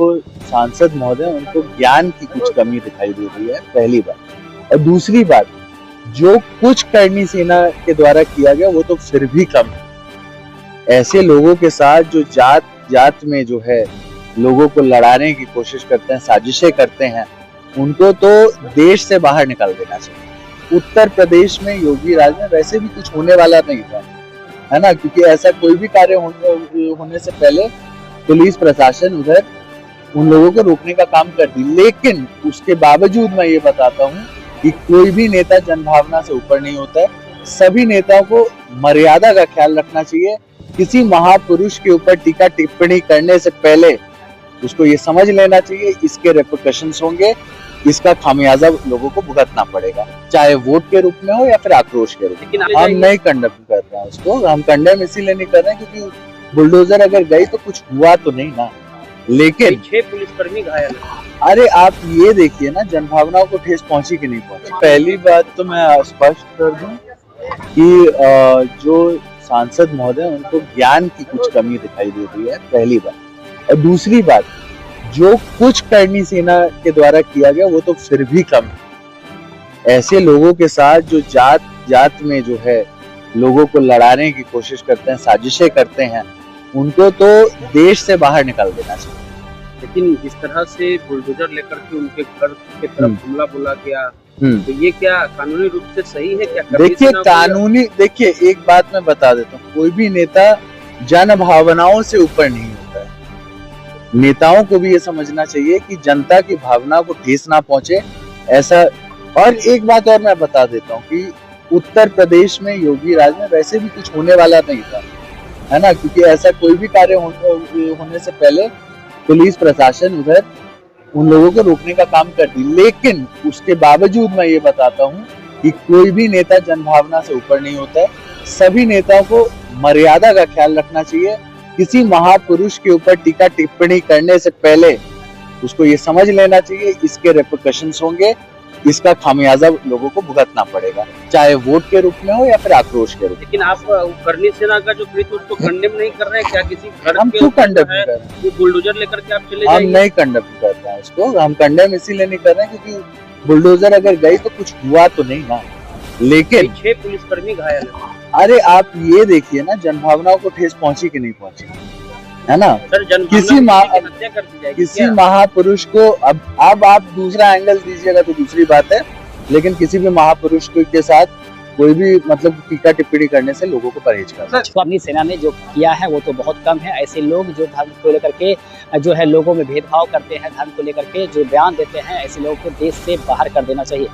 जो सांसद महोदय उनको ज्ञान की कुछ कमी दिखाई दे रही है, पहली बात। और दूसरी बात, जो कुछ करनी सेना के द्वारा किया गया वो तो फिर भी कम है। ऐसे लोगों के साथ जो जात जात में जो है लोगों को लड़ाने की कोशिश करते हैं, साजिशें करते हैं, उनको तो देश से बाहर निकाल देना चाहिए। उत्तर प्रदेश में योगी राज में वैसे भी कुछ होने वाला नहीं था, है ना, क्योंकि ऐसा कोई भी कार्य होने से पहले पुलिस प्रशासन उधर उन लोगों को रोकने का काम करती। लेकिन उसके बावजूद मैं ये बताता हूँ कि कोई भी नेता जनभावना से ऊपर नहीं होता है। सभी नेताओं को मर्यादा का ख्याल रखना चाहिए। किसी महापुरुष के ऊपर टीका टिप्पणी करने से पहले उसको ये समझ लेना चाहिए इसके रेपरकशंस होंगे, इसका खामियाजा लोगों को भुगतना पड़ेगा, चाहे वोट के रूप में हो या फिर आक्रोश के रूप में। हम नहीं कंडेम कर रहे हैं उसको, हम कंडेम इसीलिए नहीं कर रहे हैं क्योंकि बुलडोजर अगर गई तो कुछ हुआ तो नहीं ना। लेकिन 6 पुलिसकर्मी घायल। अरे आप ये देखिए ना, जनभावनाओं को ठेस पहुंची कि नहीं पहुंची। पहली बात तो मैं स्पष्ट कर दूं कि जो सांसद महोदय उनको ज्ञान की कुछ कमी दिखाई दे रही है, पहली बात। और दूसरी बात, जो कुछ करनी सेना के द्वारा किया गया वो तो फिर भी कम है। ऐसे लोगों के साथ जो जात जात में जो है लोगों को लड़ाने की कोशिश करते हैं, साजिशें करते हैं, उनको तो देश से बाहर निकाल देना चाहिए। लेकिन इस तरह से बुलडोजर लेकर के उनके घर की तरफ हमला बोला गया, तो ये क्या कानूनी रूप से सही है क्या? देखिए कानूनी, देखिए एक बात मैं बता देता हूँ, कोई भी नेता जन भावनाओं से ऊपर नहीं होता है। नेताओं को भी ये समझना चाहिए कि जनता की भावना को ठेस ना पहुंचे, ऐसा। और एक बात और मैं बता देता हूँ कि उत्तर प्रदेश में योगी राज में वैसे भी कुछ होने वाला नहीं था, है ना, क्योंकि ऐसा कोई भी कार्य होने से पहले पुलिस प्रशासन उधर उन लोगों को रोकने का काम करती। लेकिन उसके बावजूद मैं ये बताता हूँ कि कोई भी नेता जनभावना से ऊपर नहीं होता है। सभी नेताओं को मर्यादा का ख्याल रखना चाहिए। किसी महापुरुष के ऊपर टीका टिप्पणी करने से पहले उसको ये समझ लेना चाहिए इसके रेपरकशंस होंगे, इसका खामियाजा लोगों को भुगतना पड़ेगा, चाहे वोट के रूप में हो या फिर आक्रोश के रूप में। लेकिन आप करनी सेना का जो कृत्य उसको कंडेम नहीं कर रहे हैं क्या? किसी घर हम क्यों कंडेम कर रहे हैं? वो बुलडोजर लेकर के आप चले हम जाएंगे? नहीं कंडेम कर रहे हैं उसको, हम कंडेम इसीलिए नहीं कर रहे हैं क्योंकि बुलडोजर अगर गई तो कुछ हुआ तो नहीं ना। लेकिन 6 पुलिसकर्मी घायल। अरे आप ये देखिए ना, जनभावनाओं को ठेस पहुंची कि नहीं पहुंची, है ना। सर, किसी महापुरुष को अब आप दूसरा एंगल दीजिएगा तो दूसरी बात है, लेकिन किसी भी महापुरुष के साथ कोई भी मतलब टीका टिप्पणी करने से लोगों को परहेज करना। तो अपनी सेना ने जो किया है वो तो बहुत कम है। ऐसे लोग जो धर्म को लेकर के जो है लोगों में भेदभाव करते हैं, धर्म को लेकर के जो बयान देते हैं, ऐसे लोगों को देश से बाहर कर देना चाहिए।